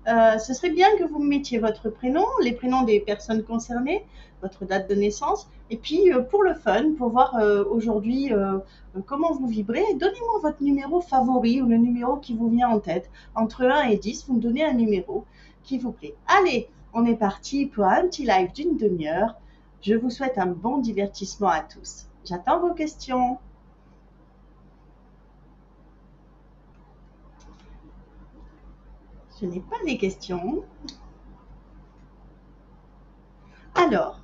Ce serait bien que vous me mettiez votre prénom, les prénoms des personnes concernées, votre date de naissance, et puis pour le fun, pour voir aujourd'hui comment vous vibrez, donnez-moi votre numéro favori ou le numéro qui vous vient en tête. Entre 1 et 10, vous me donnez un numéro qui vous plaît. Allez, on est parti pour un petit live d'une demi-heure. Je vous souhaite un bon divertissement à tous. J'attends vos questions. Je n'ai pas les questions. Alors,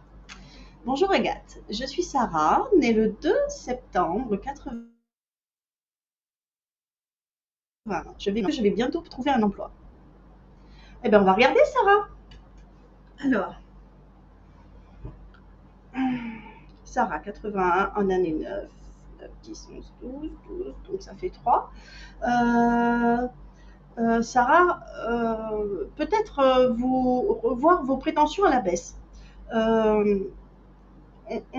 bonjour Agathe, je suis Sarah, née le 2 septembre 80. Je vais bientôt trouver un emploi. Eh bien, on va regarder Sarah. Alors, Sarah, 81, en année 9, 9, 10, 11, 12, 12, donc ça fait 3. Sarah, peut-être vous revoir vos prétentions à la baisse. On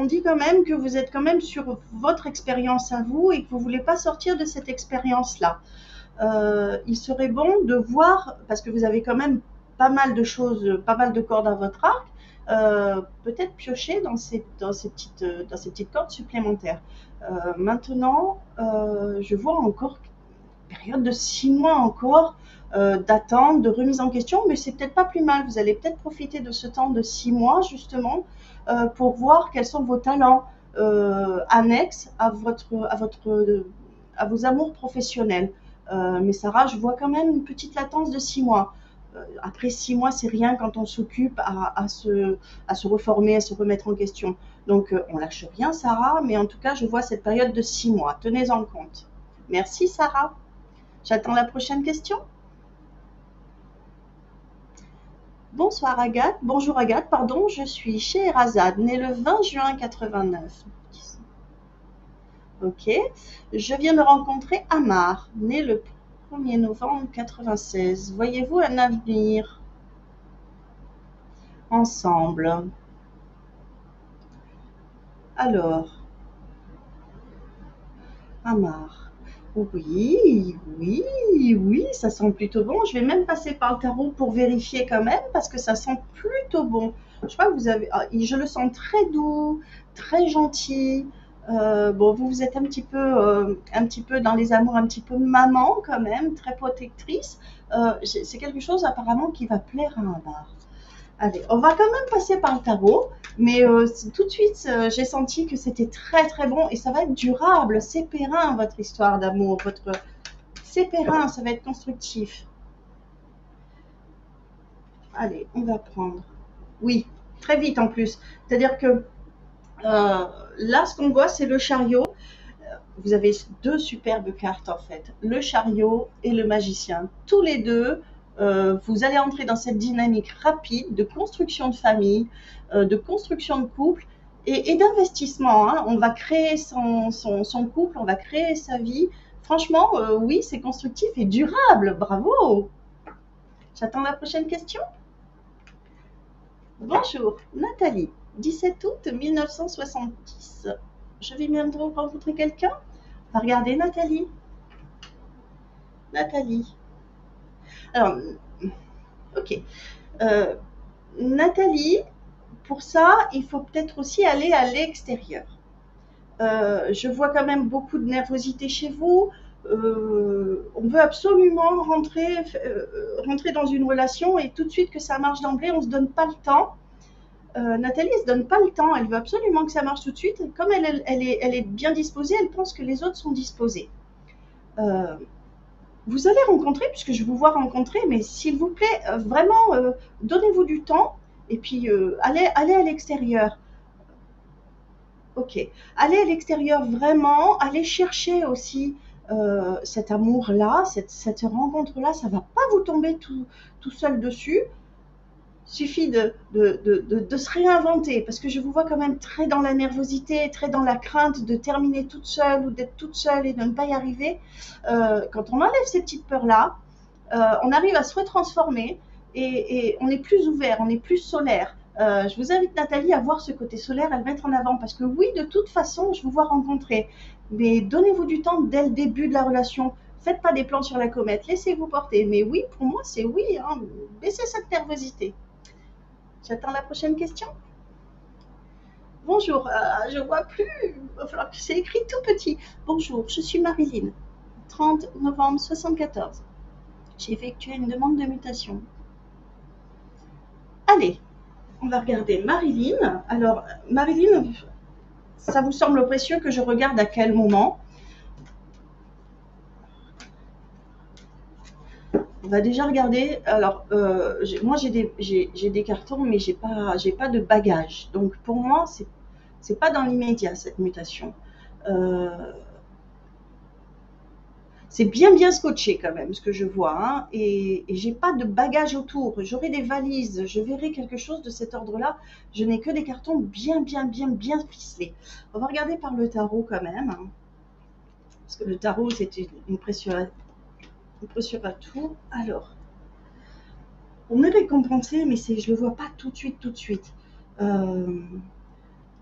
dit quand même que vous êtes quand même sur votre expérience à vous et que vous ne voulez pas sortir de cette expérience-là. Il serait bon de voir, parce que vous avez quand même pas mal de choses, pas mal de cordes à votre arc, peut-être piocher dans ces petites cordes supplémentaires. Maintenant, je vois encore une période de 6 mois encore d'attente, de remise en question, mais c'est peut-être pas plus mal. Vous allez peut-être profiter de ce temps de 6 mois justement pour voir quels sont vos talents annexes à vos amours professionnels. Mais Sarah, je vois quand même une petite latence de 6 mois. Après 6 mois, c'est rien quand on s'occupe à se reformer, à se remettre en question. Donc, on lâche rien, Sarah, mais en tout cas, je vois cette période de 6 mois. Tenez-en compte. Merci, Sarah. J'attends la prochaine question. Bonsoir Agathe, bonjour Agathe, pardon, je suis Scheherazade, née le 20 juin 89. Ok, je viens de rencontrer Amar, né le 1er novembre 96. Voyez-vous un avenir ensemble? Alors, Amar. Oui, oui, oui, ça sent plutôt bon. Je vais même passer par le tarot pour vérifier quand même, parce que ça sent plutôt bon. Je crois que vous avez, je le sens très doux, très gentil. Bon, vous êtes un petit peu dans les amours, un petit peu maman quand même, très protectrice. C'est quelque chose apparemment qui va plaire à un bar. Allez, on va quand même passer par le tarot, mais tout de suite, j'ai senti que c'était très très bon et ça va être durable. C'est périn votre histoire d'amour, c'est périn, ça va être constructif. Allez, on va prendre. Oui, très vite en plus. C'est-à-dire que là, ce qu'on voit, c'est le chariot. Vous avez deux superbes cartes en fait, le chariot et le magicien. Tous les deux, vous allez entrer dans cette dynamique rapide de construction de famille, de construction de couple et d'investissement. Hein. On va créer son couple, on va créer sa vie. Franchement, oui, c'est constructif et durable. Bravo. J'attends la prochaine question. Bonjour, Nathalie, 17 août 1970. Je vais bientôt rencontrer quelqu'un. On va regarder Nathalie. Nathalie. Alors, ok. Euh, Nathalie, pour ça, il faut peut-être aussi aller à l'extérieur. Je vois quand même beaucoup de nervosité chez vous. On veut absolument rentrer dans une relation et tout de suite que ça marche d'emblée, on ne se donne pas le temps. Nathalie, elle ne se donne pas le temps, elle veut absolument que ça marche tout de suite. Comme elle est bien disposée, elle pense que les autres sont disposés. Euh, Vous allez rencontrer, puisque je vous vois rencontrer, mais s'il vous plaît, vraiment, donnez-vous du temps et puis allez à l'extérieur. Ok. Allez à l'extérieur vraiment, allez chercher aussi cet amour-là, cette rencontre-là, ça ne va pas vous tomber tout seul dessus. Suffit de se réinventer, parce que je vous vois quand même très dans la nervosité, très dans la crainte de terminer toute seule ou d'être toute seule et de ne pas y arriver. Quand on enlève ces petites peurs-là, on arrive à se retransformer et on est plus ouvert, on est plus solaire. Je vous invite Nathalie à voir ce côté solaire, à le mettre en avant, parce que oui, de toute façon, je vous vois rencontrer, mais donnez-vous du temps dès le début de la relation. Faites pas des plans sur la comète, laissez-vous porter. Mais oui, pour moi, c'est oui. Hein. Baissez cette nervosité. J'attends la prochaine question. Bonjour, je vois plus. Il va falloir que c'est écrit tout petit. Bonjour, je suis Marilyn, 30 novembre 74. J'ai effectué une demande de mutation. Allez, on va regarder Marilyn. Alors, Marilyn, ça vous semble précieux que je regarde à quel moment? On va déjà regarder. Alors, moi, j'ai des cartons, mais j'ai pas de bagage. Donc, pour moi, c'est pas dans l'immédiat cette mutation. C'est bien scotché quand même ce que je vois, hein, et j'ai pas de bagage autour. J'aurai des valises, je verrai quelque chose de cet ordre-là. Je n'ai que des cartons bien ficelés. On va regarder par le tarot quand même, hein, parce que le tarot c'est une pression à tout. Alors, on me récompenser, mais je le vois pas tout de suite.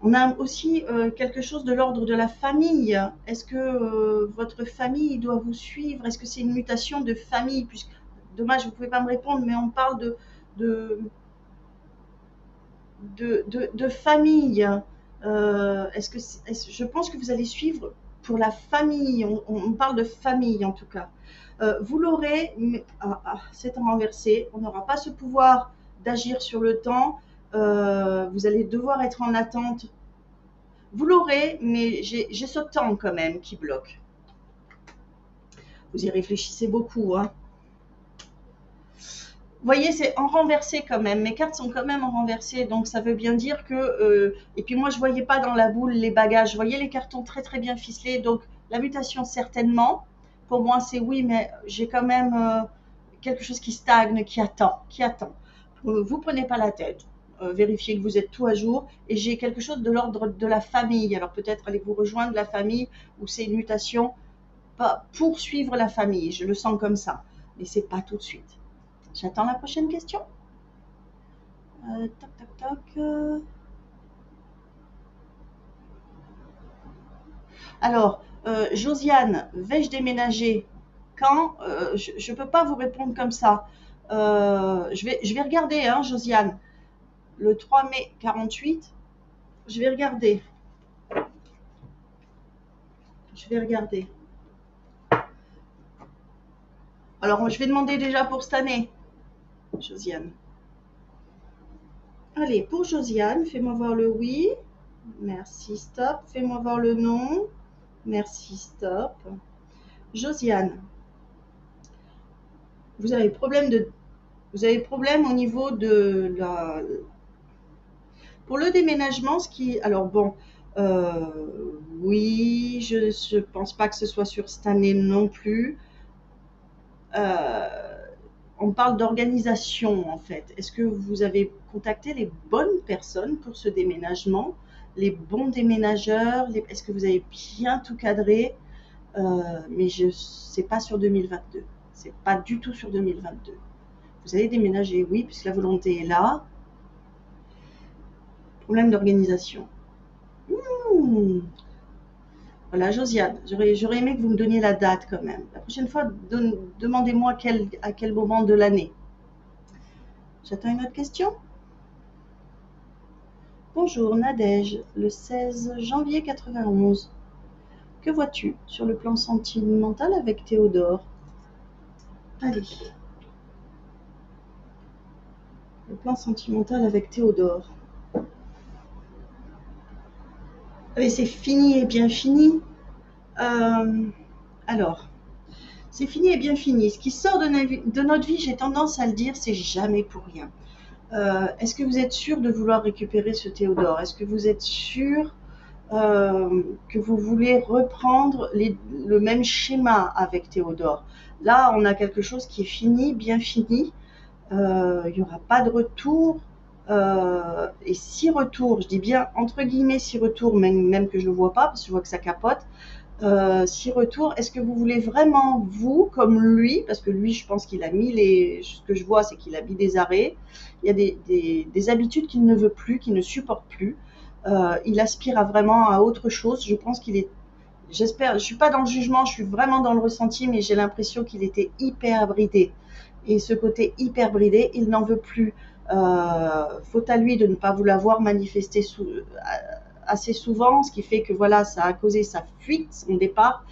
On a aussi quelque chose de l'ordre de la famille. Est-ce que votre famille doit vous suivre? Est-ce que c'est une mutation de famille? Puisque, dommage, vous ne pouvez pas me répondre, mais on parle de famille. Je pense que vous allez suivre pour la famille. On parle de famille en tout cas. Vous l'aurez, mais c'est renversé. On n'aura pas ce pouvoir d'agir sur le temps. Vous allez devoir être en attente. Vous l'aurez, mais j'ai ce temps quand même qui bloque. Vous y réfléchissez beaucoup, hein. Vous voyez, c'est en renversé quand même. Mes cartes sont quand même en renversé, donc ça veut bien dire que... et puis moi, je ne voyais pas dans la boule les bagages. Je voyais les cartons très bien ficelés, donc la mutation, certainement. Pour moi, c'est oui, mais j'ai quand même quelque chose qui stagne, qui attend. Vous prenez pas la tête. Vérifiez que vous êtes tout à jour. Et j'ai quelque chose de l'ordre de la famille. Alors peut-être allez-vous rejoindre la famille, ou c'est une mutation pour suivre la famille. Je le sens comme ça. Mais c'est pas tout de suite. J'attends la prochaine question. Toc. Alors, Josiane, vais-je déménager quand? Je ne peux pas vous répondre comme ça. Je vais regarder, hein, Josiane. Le 3 mai 48, je vais regarder. Alors, je vais demander déjà pour cette année, Josiane. Allez, pour Josiane, fais-moi voir le oui. Merci, stop. Fais-moi voir le non. Merci, stop. Josiane, vous avez problème au niveau de la... Pour le déménagement, alors bon, oui, je pense pas que ce soit sur cette année non plus. On parle d'organisation en fait. Est-ce que vous avez contacté les bonnes personnes pour ce déménagement? Les bons déménageurs? Est-ce que vous avez bien tout cadré? Mais c'est pas sur 2022. C'est pas du tout sur 2022. Vous allez déménager, oui, puisque la volonté est là. Problème d'organisation. Voilà, Josiane, j'aurais aimé que vous me donniez la date quand même. La prochaine fois, demandez-moi à quel moment de l'année. J'attends une autre question. Bonjour Nadège, le 16 janvier 91. Que vois-tu sur le plan sentimental avec Théodore? Allez. Le plan sentimental avec Théodore. Mais c'est fini et bien fini. Alors, c'est fini et bien fini. Ce qui sort de notre vie, j'ai tendance à le dire, c'est jamais pour rien. Est-ce que vous êtes sûr de vouloir récupérer ce Théodore? Est-ce que vous êtes sûr que vous voulez reprendre le même schéma avec Théodore? Là, on a quelque chose qui est fini, bien fini. Il n'y aura pas de retour. Et si retour, je dis bien entre guillemets si retour, même que je ne le vois pas, parce que je vois que ça capote. Si retour, est-ce que vous voulez vraiment vous, comme lui, parce que lui, je pense qu'il a mis ce que je vois, c'est qu'il a mis des arrêts. Il y a des habitudes qu'il ne veut plus, qu'il ne supporte plus. Il aspire vraiment à autre chose. Je pense qu'il est j'espère, je suis pas dans le jugement, je suis vraiment dans le ressenti, mais j'ai l'impression qu'il était hyper bridé. Et ce côté hyper bridé, il n'en veut plus. Faute à lui de ne pas vous l'avoir manifesté assez souvent, ce qui fait que voilà, ça a causé sa fuite, son départ.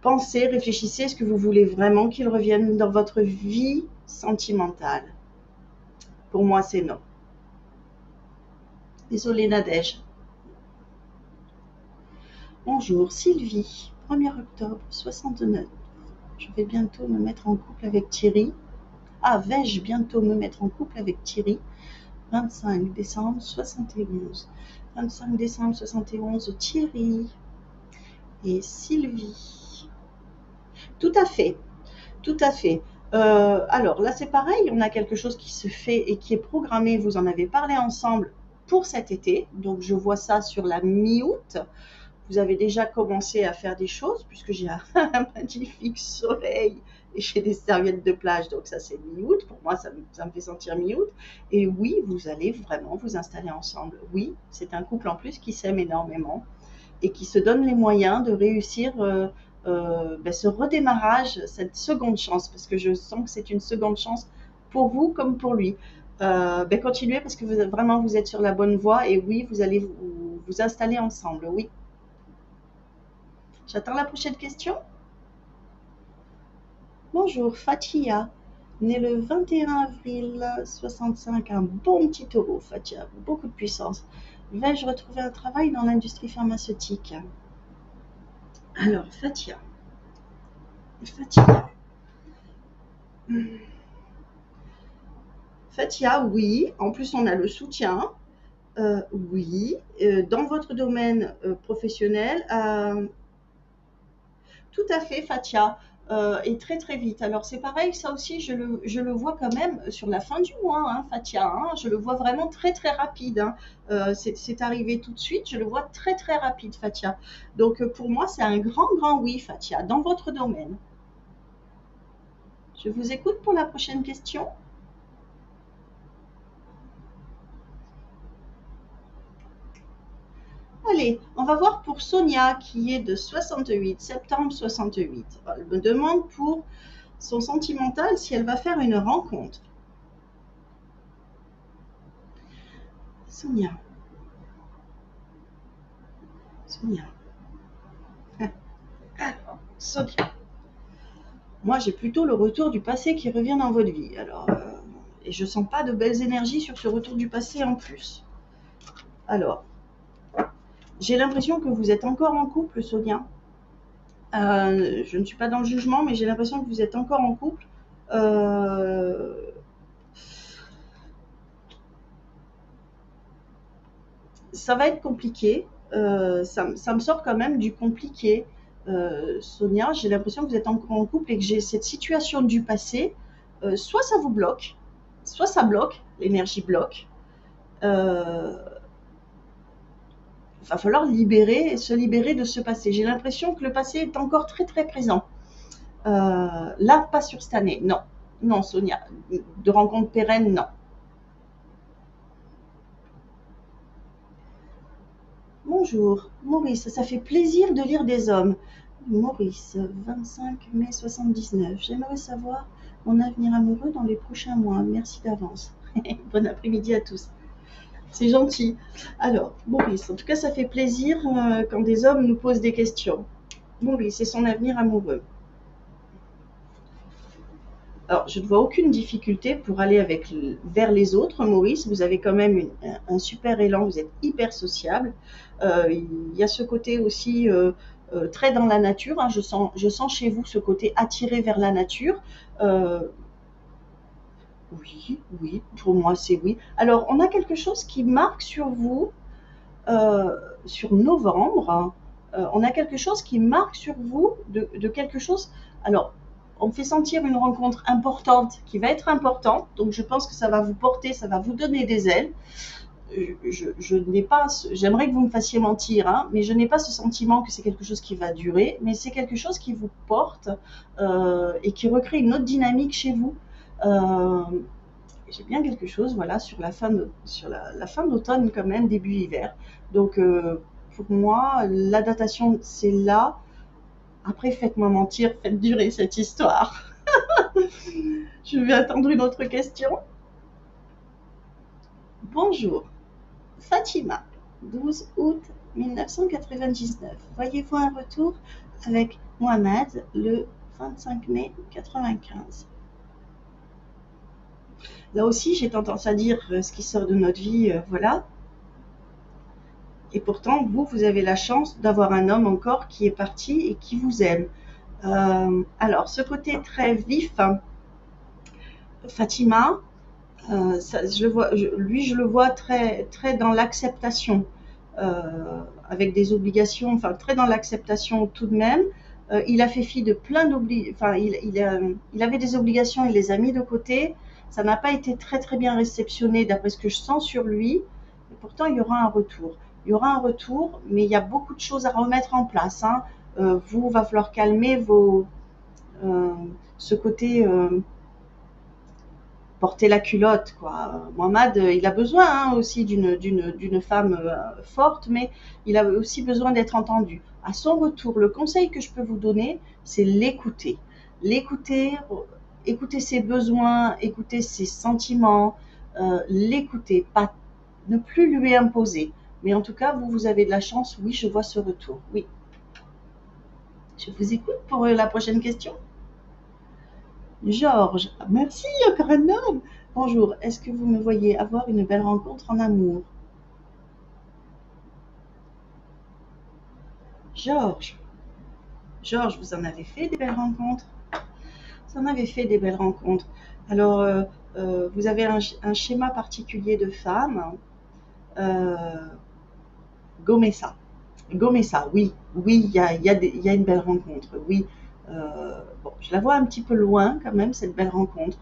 Pensez, réfléchissez, est-ce que vous voulez vraiment qu'il revienne dans votre vie sentimentale? Pour moi, c'est non. Désolée, Nadège. Bonjour, Sylvie. 1er octobre 69. Je vais bientôt me mettre en couple avec Thierry. Ah, vais-je bientôt me mettre en couple avec Thierry? 25 décembre 71. 25 décembre 71, Thierry et Sylvie. Tout à fait, tout à fait. Alors là, c'est pareil, on a quelque chose qui se fait et qui est programmé. Vous en avez parlé ensemble pour cet été. Donc, je vois ça sur la mi-août. Vous avez déjà commencé à faire des choses puisque j'ai un magnifique soleil et j'ai des serviettes de plage. Donc, ça, c'est mi-août. Pour moi, ça me fait sentir mi-août. Et oui, vous allez vraiment vous installer ensemble. Oui, c'est un couple en plus qui s'aime énormément et qui se donne les moyens de réussir ce redémarrage, cette seconde chance, parce que je sens que c'est une seconde chance pour vous comme pour lui. Continuez parce que vraiment vous êtes sur la bonne voie et oui, vous allez vous installer ensemble, oui. J'attends la prochaine question. Bonjour, Fatia, née le 21 avril 65, un bon petit taureau, Fatia, beaucoup de puissance. Vais-je retrouver un travail dans l'industrie pharmaceutique? Alors, Fatia. Fatia, oui. En plus, on a le soutien. Oui. Dans votre domaine professionnel, tout à fait, Fatia. Et très très vite. Alors c'est pareil, ça aussi je le vois quand même sur la fin du mois, hein, Fatia. Hein, je le vois vraiment très très rapide. Hein. C'est arrivé tout de suite, je le vois très très rapide, Fatia. Donc pour moi c'est un grand grand oui, Fatia, dans votre domaine. Je vous écoute pour la prochaine question. Allez, on va voir pour Sonia qui est de 68, septembre 68. Elle me demande pour son sentimental si elle va faire une rencontre. Sonia. Sonia. Alors, Sonia. Moi, j'ai plutôt le retour du passé qui revient dans votre vie. Alors, et je sens pas de belles énergies sur ce retour du passé en plus. Alors, j'ai l'impression que vous êtes encore en couple, Sonia. Je ne suis pas dans le jugement, mais j'ai l'impression que vous êtes encore en couple. Ça va être compliqué. Ça me sort quand même du compliqué. Sonia, j'ai l'impression que vous êtes encore en couple et que j'ai cette situation du passé. Soit ça vous bloque, soit ça bloque, l'énergie bloque. Il va falloir se libérer de ce passé. J'ai l'impression que le passé est encore très très présent. Là, pas sur cette année, non. Non, Sonia, de rencontre pérenne, non. Bonjour, Maurice, ça fait plaisir de lire des hommes. Maurice, 25 mai 79. J'aimerais savoir mon avenir amoureux dans les prochains mois. Merci d'avance. Bon après-midi à tous. C'est gentil. Alors, Maurice, en tout cas, ça fait plaisir quand des hommes nous posent des questions. Maurice et son avenir amoureux. Alors, je ne vois aucune difficulté pour aller vers les autres, Maurice. Vous avez quand même un super élan, vous êtes hyper sociable. Il y a ce côté aussi très dans la nature. Hein. Je sens chez vous ce côté attiré vers la nature. Oui, oui, pour moi c'est oui. Alors, on a quelque chose qui marque sur vous, sur novembre. Hein. On a quelque chose qui marque sur vous de quelque chose. Alors, on me fait sentir une rencontre importante qui va être importante. Donc, je pense que ça va vous porter, ça va vous donner des ailes. Je n'ai pas, j'aimerais que vous me fassiez mentir, hein, mais je n'ai pas ce sentiment que c'est quelque chose qui va durer, mais c'est quelque chose qui vous porte et qui recrée une autre dynamique chez vous. J'ai bien quelque chose, voilà, sur la fin d'automne quand même, début hiver. Donc, pour moi, la datation, c'est là. Après, faites-moi mentir, faites durer cette histoire. Je vais attendre une autre question. Bonjour, Fatima, 12 août 1999. Voyez-vous un retour avec Mohamed le 25 mai 95? Là aussi, j'ai tendance à dire ce qui sort de notre vie, voilà. Et pourtant, vous avez la chance d'avoir un homme encore qui est parti et qui vous aime. Alors, ce côté très vif, Fatima, je le vois très, très dans l'acceptation, avec des obligations, enfin très dans l'acceptation tout de même. Il a fait fi de plein d'obligations, enfin il avait des obligations, il les a mis de côté. Ça n'a pas été très très bien réceptionné d'après ce que je sens sur lui. Et pourtant, il y aura un retour. Il y aura un retour, mais il y a beaucoup de choses à remettre en place, hein. Va falloir calmer euh, ce côté porter la culotte, quoi. Mohamed, il a besoin, hein, aussi d'une femme forte, mais il a aussi besoin d'être entendu. À son retour, le conseil que je peux vous donner, c'est l'écouter. L'écouter, écouter ses besoins, écouter ses sentiments, l'écouter, pas ne plus lui imposer. Mais en tout cas, vous avez de la chance. Oui, je vois ce retour. Oui. Je vous écoute pour la prochaine question. Georges, merci, encore un homme. Bonjour, est-ce que vous me voyez avoir une belle rencontre en amour? Georges, Georges, vous en avez fait des belles rencontres? Vous en avez fait des belles rencontres. Alors, vous avez un schéma particulier de femme. Euh, Gommez ça. Gommez ça, oui. Oui, il y a une belle rencontre. Oui. Bon, je la vois un petit peu loin quand même, cette belle rencontre.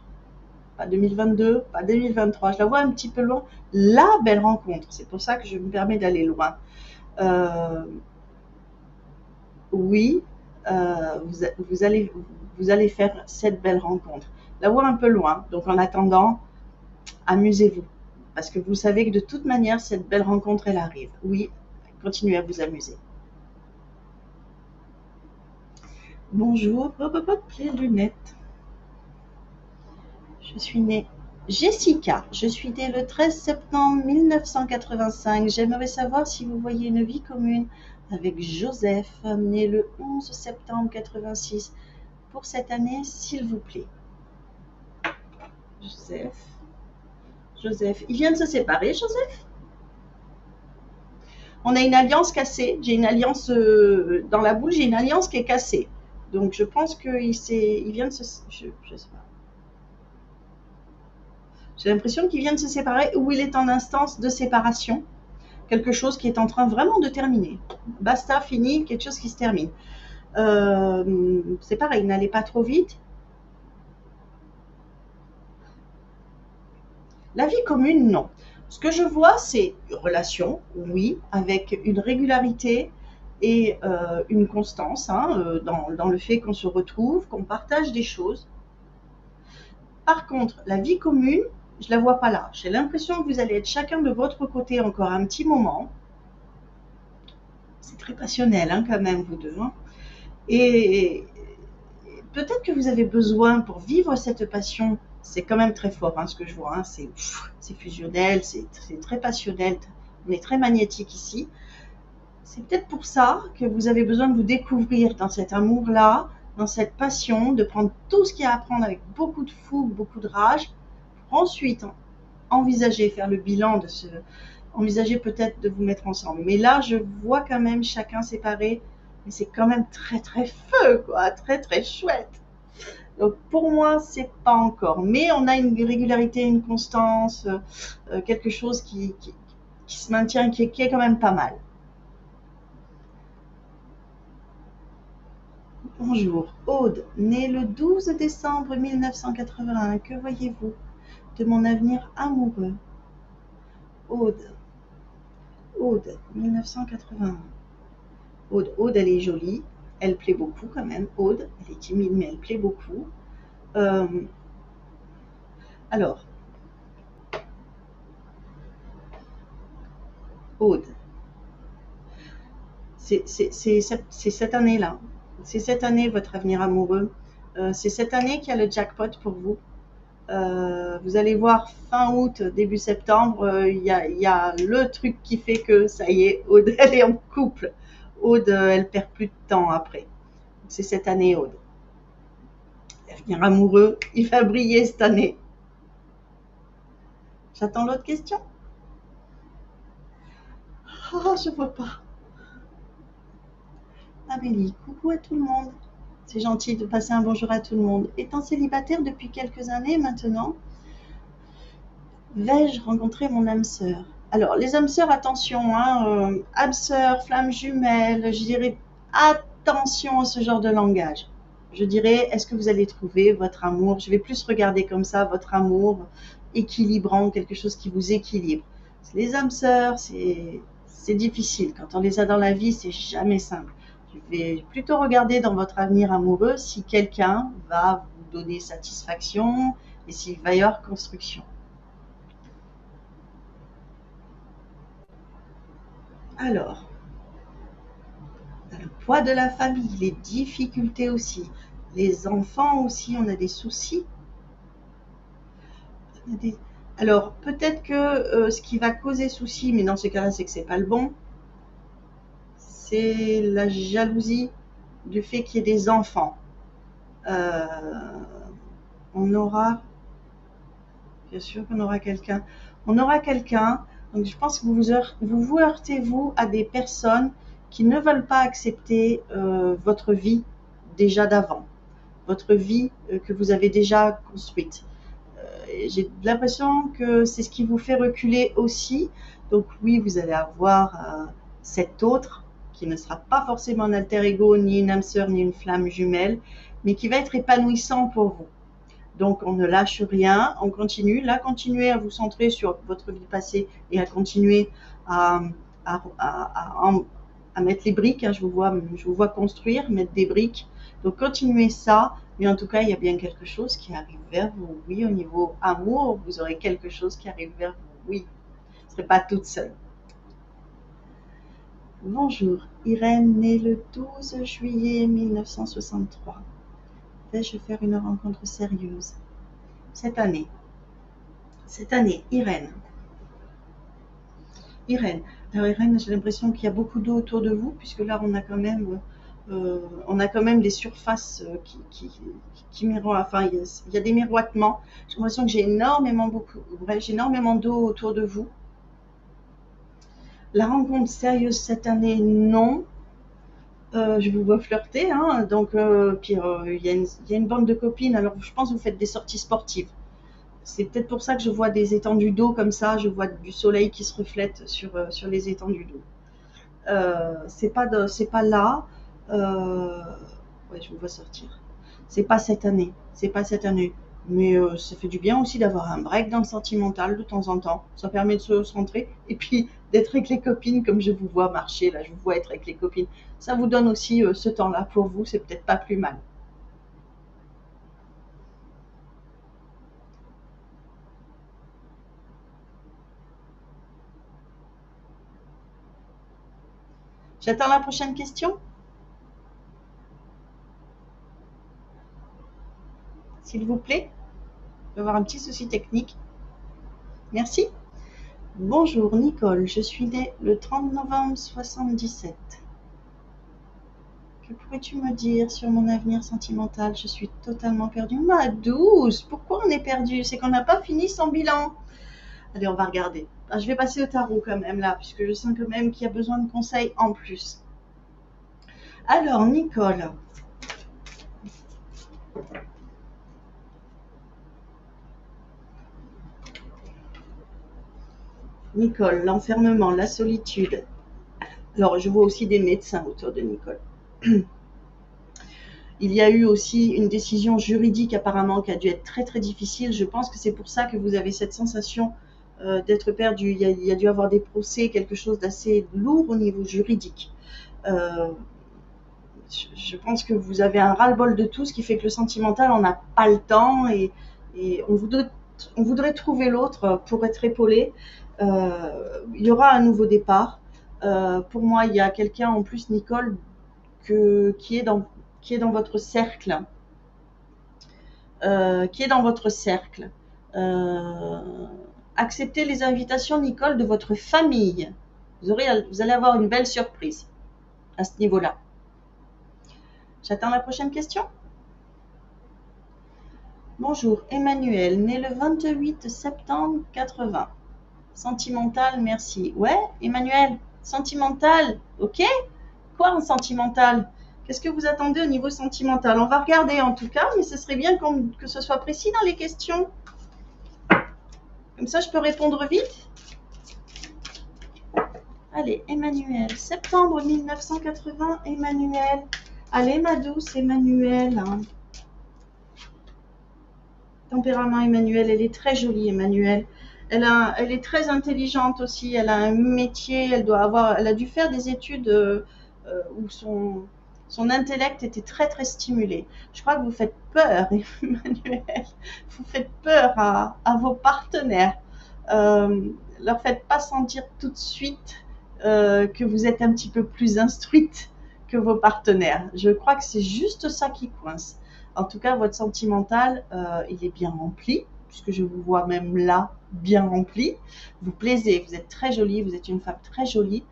Pas 2022, pas 2023. Je la vois un petit peu loin. La belle rencontre. C'est pour ça que je me permets d'aller loin. Euh, oui, vous allez faire cette belle rencontre. La voir un peu loin. Donc en attendant, amusez-vous. Parce que vous savez que de toute manière, cette belle rencontre, elle arrive. Oui, continuez à vous amuser. Bonjour, hop, hop, hop, les lunettes. Je suis née Jessica. Je suis née le 13 septembre 1985. J'aimerais savoir si vous voyez une vie commune avec Joseph, né le 11 septembre 86. Pour cette année, s'il vous plaît. Joseph. Joseph. Il vient de se séparer, Joseph? On a une alliance cassée. J'ai une alliance dans la boule, j'ai une alliance qui est cassée. Donc je pense qu'il vient de se. Je sais pas. J'ai l'impression qu'il vient de se séparer ou il est en instance de séparation. Quelque chose qui est en train vraiment de terminer. Basta, fini, quelque chose qui se termine. C'est pareil, n'allez pas trop vite. La vie commune, non. Ce que je vois, c'est une relation, oui, avec une régularité et une constance, hein, dans le fait qu'on se retrouve, qu'on partage des choses. Par contre, la vie commune, je ne la vois pas là. J'ai l'impression que vous allez être chacun de votre côté encore un petit moment. C'est très passionnel, hein, quand même, vous deux. Hein. Et peut-être que vous avez besoin pour vivre cette passion. C'est quand même très fort, hein, ce que je vois. Hein, c'est fusionnel, c'est très passionnel. On est très magnétique ici. C'est peut-être pour ça que vous avez besoin de vous découvrir dans cet amour-là, dans cette passion, de prendre tout ce qu'il y a à prendre avec beaucoup de fougue, beaucoup de rage, pour ensuite envisager, faire le bilan de ce, envisager peut-être de vous mettre ensemble. Mais là, je vois quand même chacun séparé, mais c'est quand même très très feu, quoi, très très chouette. Donc pour moi, c'est pas encore, mais on a une régularité, une constance, quelque chose qui se maintient, qui est quand même pas mal. Bonjour, Aude, née le 12 décembre 1981. Que voyez-vous de mon avenir amoureux? Aude, Aude, 1981. Aude, elle est jolie, elle plaît beaucoup quand même. Aude, elle est timide, mais elle plaît beaucoup. Euh, alors, Aude, C'est cette année-là. C'est cette année votre avenir amoureux. C'est cette année qu'il y a le jackpot pour vous. Vous allez voir fin août, début septembre, il y a le truc qui fait que ça y est, Aude, elle est en couple. Aude, elle perd plus de temps après. C'est cette année, Aude. L'avenir amoureux, il va briller cette année. J'attends l'autre question. Oh, je vois pas. Amélie, coucou à tout le monde. C'est gentil de passer un bonjour à tout le monde. Étant célibataire depuis quelques années maintenant, vais-je rencontrer mon âme sœur? Alors, les âmes sœurs, attention, hein, âme sœur, flamme jumelle, je dirais attention à ce genre de langage. Je dirais, est-ce que vous allez trouver votre amour? Je vais plus regarder comme ça, votre amour équilibrant, quelque chose qui vous équilibre. Les âmes sœurs, c'est difficile. Quand on les a dans la vie, c'est jamais simple. Je vais plutôt regarder dans votre avenir amoureux si quelqu'un va vous donner satisfaction et s'il va y avoir construction. Alors, le poids de la famille, les difficultés aussi, les enfants aussi, on a des soucis. Alors, peut-être que ce qui va causer souci, mais dans ce cas-là, c'est que c'est pas le bon, c'est la jalousie du fait qu'il y ait des enfants. On aura, bien sûr qu'on aura quelqu'un. On aura quelqu'un, donc je pense que vous heurtez vous à des personnes qui ne veulent pas accepter votre vie déjà d'avant, votre vie que vous avez déjà construite. J'ai l'impression que c'est ce qui vous fait reculer aussi. Donc oui, vous allez avoir cet autre qui ne sera pas forcément un alter ego, ni une âme sœur, ni une flamme jumelle, mais qui va être épanouissant pour vous. Donc on ne lâche rien, on continue. Là, continuez à vous centrer sur votre vie passée et à continuer à, à, à, à mettre les briques. Je vous vois construire, mettre des briques. Donc continuez ça, mais en tout cas, il y a bien quelque chose qui arrive vers vous. Oui, au niveau amour, vous aurez quelque chose qui arrive vers vous. Oui, vous ne serez pas toute seule. Bonjour, Irène, née le 12 juillet 1963. Vais-je faire une rencontre sérieuse cette année? Cette année, Irène. Irène. Alors Irène, j'ai l'impression qu'il y a beaucoup d'eau autour de vous, puisque là on a quand même des surfaces qui miroitent. Enfin, il y a des miroitements. J'ai l'impression que j'ai énormément d'eau autour de vous. La rencontre sérieuse cette année, non. Je vous vois flirter, hein, donc puis il y a une bande de copines. Alors je pense que vous faites des sorties sportives. C'est peut-être pour ça que je vois des étendues d'eau comme ça, je vois du soleil qui se reflète sur les étendues d'eau. C'est pas là. Ouais, je vous vois sortir. C'est pas cette année. C'est pas cette année. Mais ça fait du bien aussi d'avoir un break dans le sentimental de temps en temps. Ça permet de se centrer et puis d'être avec les copines comme je vous vois marcher là, je vous vois être avec les copines. Ça vous donne aussi ce temps-là pour vous, c'est peut-être pas plus mal. J'attends la prochaine question. S'il vous plaît. On va avoir un petit souci technique. Merci. Bonjour Nicole, je suis née le 30 novembre 77. Que pourrais-tu me dire sur mon avenir sentimental? Je suis totalement perdue. Ma douce, pourquoi on est perdu? C'est qu'on n'a pas fini son bilan. Allez, on va regarder. Je vais passer au tarot quand même là, puisque je sens quand même qu'il y a besoin de conseils en plus. Alors Nicole, l'enfermement, la solitude. Alors, je vois aussi des médecins autour de Nicole. Il y a eu aussi une décision juridique apparemment qui a dû être très très difficile. Je pense que c'est pour ça que vous avez cette sensation d'être perdu. Il y a dû avoir des procès, quelque chose d'assez lourd au niveau juridique. Je pense que vous avez un ras-le-bol de tout, ce qui fait que le sentimental, on n'a pas le temps et on voudrait trouver l'autre pour être épaulé. Il y aura un nouveau départ. Pour moi, il y a quelqu'un en plus, Nicole, qui est dans votre cercle. Qui est dans votre cercle. Acceptez les invitations, Nicole, de votre famille. Vous allez avoir une belle surprise à ce niveau-là. J'attends la prochaine question. Bonjour, Emmanuel, né le 28 septembre 80. Sentimental, merci. Ouais, Emmanuel, sentimental, ok. Quoi en sentimental? Qu'est-ce que vous attendez au niveau sentimental? On va regarder en tout cas, mais ce serait bien que ce soit précis dans les questions. Comme ça, je peux répondre vite. Allez, Emmanuel, septembre 1980, Emmanuel. Allez, ma douce Emmanuel. Tempérament Emmanuel, elle est très jolie Emmanuel. Elle est très intelligente aussi, elle a un métier, elle a dû faire des études où son intellect était très très stimulé. Je crois que vous faites peur Emmanuel, vous faites peur à vos partenaires. Leur faites pas sentir tout de suite que vous êtes un petit peu plus instruite que vos partenaires. Je crois que c'est juste ça qui coince. En tout cas, votre sentimental, il est bien rempli, puisque je vous vois même là, bien rempli. Vous plaisez, vous êtes très jolie, vous êtes une femme très jolie.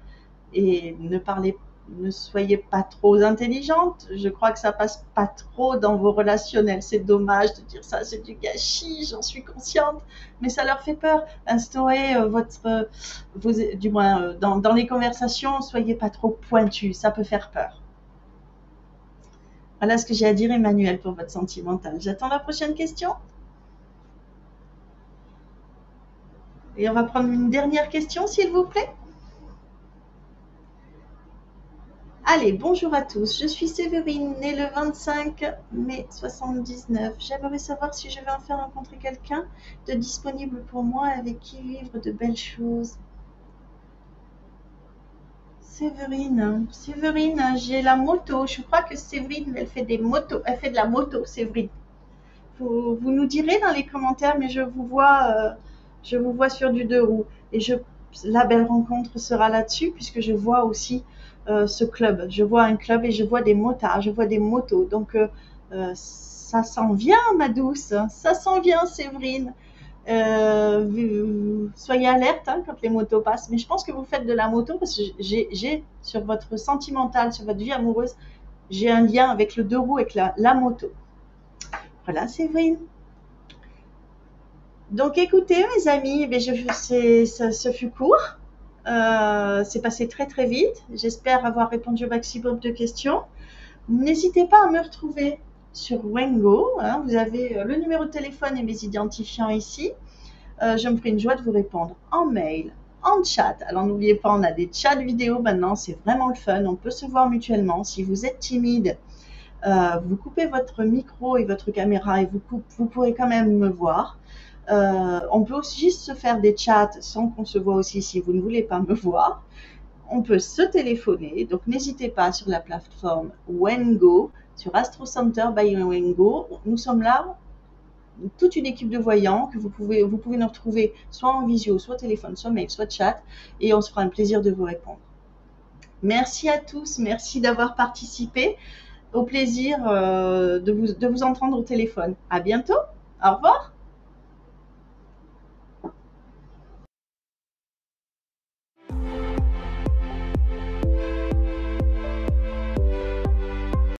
Et ne soyez pas trop intelligente. Je crois que ça passe pas trop dans vos relationnels. C'est dommage de dire ça, c'est du gâchis, j'en suis consciente. Mais ça leur fait peur. Instaurez du moins dans les conversations, soyez pas trop pointu, ça peut faire peur. Voilà ce que j'ai à dire, Emmanuel, pour votre sentimental. J'attends la prochaine question. Et on va prendre une dernière question, s'il vous plaît. Allez, bonjour à tous. Je suis Séverine, née le 25 mai 79. J'aimerais savoir si je vais enfin rencontrer quelqu'un de disponible pour moi avec qui vivre de belles choses. Séverine, j'ai la moto. Je crois que Séverine, elle fait des motos. Elle fait de la moto, Séverine. Vous nous direz dans les commentaires, mais je vous vois sur du 2 roues. Et la belle rencontre sera là-dessus, puisque je vois aussi ce club. Je vois un club et je vois des motards, je vois des motos. Donc, ça s'en vient, ma douce. Ça s'en vient, Séverine. Soyez alerte quand les motos passent. Mais je pense que vous faites de la moto parce que j'ai sur votre sentimental, sur votre vie amoureuse, j'ai un lien avec le 2 roues, avec la moto. Voilà, Séverine. Donc, écoutez, mes amis, ce fut court. C'est passé très très vite. J'espère avoir répondu au maximum de questions. N'hésitez pas à me retrouver sur Wengo. Vous avez le numéro de téléphone et mes identifiants ici. Je me ferai une joie de vous répondre en mail, en chat. Alors n'oubliez pas, on a des chats vidéo maintenant, c'est vraiment le fun. On peut se voir mutuellement. Si vous êtes timide, vous coupez votre micro et votre caméra et vous pourrez quand même me voir. On peut aussi se faire des chats sans qu'on se voit aussi si vous ne voulez pas me voir. On peut se téléphoner, donc n'hésitez pas sur la plateforme Wengo, sur Astro Center by Wengo. Nous sommes là, toute une équipe de voyants que vous pouvez nous retrouver soit en visio, soit téléphone, soit mail, soit chat, et on se fera un plaisir de vous répondre. Merci à tous, merci d'avoir participé. Au plaisir de vous entendre au téléphone. À bientôt. Au revoir.